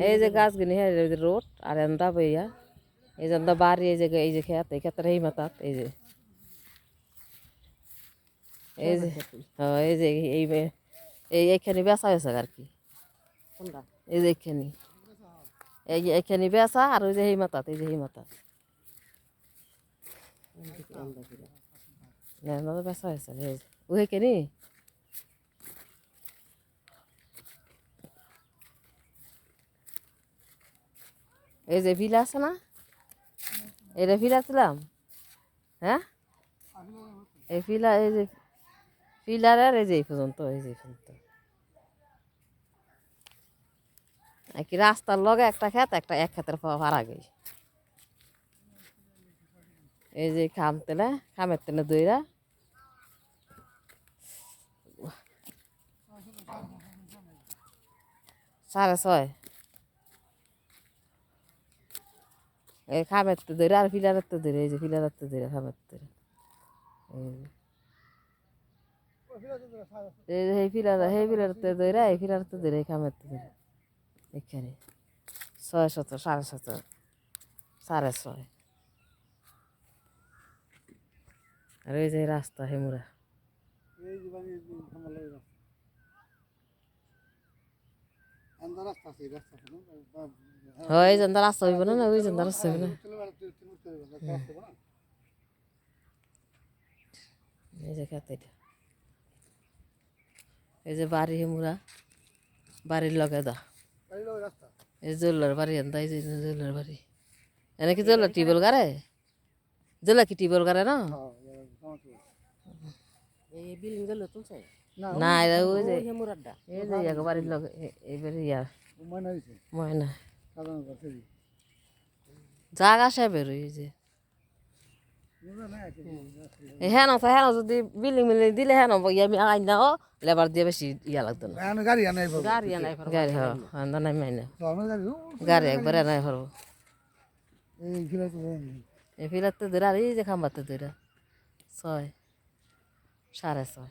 এই যে গাছগুলি হ্যাঁ রোড আর এন্দা বইয়া এই যে বাড়ি এই যে খেত এই ক্ষেত্রে এই মাথাত এই যে এই যে হ্যাঁ এই যে এইখানে বেচা হয়েছে আর কি এই যে এইখানে বেচা আর ওই যে এই মাথাত এই যে এই মাথাত না বেচা হয়েছে এই যে ওইখানে এই যে ভিলা আছে না এটা ভিলা ছিলাম হ্যাঁ এই ফিলা এই যে ফিলারের এই যে এই পর্যন্ত কি রাস্তার লগে একটা ক্ষেত এক ক্ষেতের ভাড়া গই এই যে খামের তেলে দইরা 6:30 এই খামের তো দইরা আর ফিলারের তো দইরা এই যে ফিলারের তো দইরা খামের দইরা এই ফিলার তো দইরা এই ফিলার তো দইরা খামের তো দইরা এখানে 6:17 7:30 6:30 আর ওই যে রাস্তা হেমুরা হয় যেন রাস্তা হইব না ওই যেন রাস্তা হইব না এই যে খেতে এই যে বাড়ি হেমুরা বাড়ির লগে দা এই জোল্লার বাড়ি এনতা এই যে জোল্লার বাড়ি এনে কি জোল্লার টিউবওয়েল গারে জোল্লা কি টিউবওয়েল গারে না এই বিল্ডিং জোল্লা তুলছে না ওই যে হেমুরাড্ডা এই যে এক বাড়ির লগে এইবারে ইয়া ময়না জাগা সাহেবের এই যে হ্যাঁ যদি বিল্ডিং দিলে হ্যাঁ আমি আইন না লেবার দিয়ে বেশি ইয়া লাগতো না গাড়ি হ্যাঁ নাই মাইনে গাড়ি একবারে নাই হরব এই ফিলার তো ধরে আর এই যে খাম্বার তো ধরে 6 6:30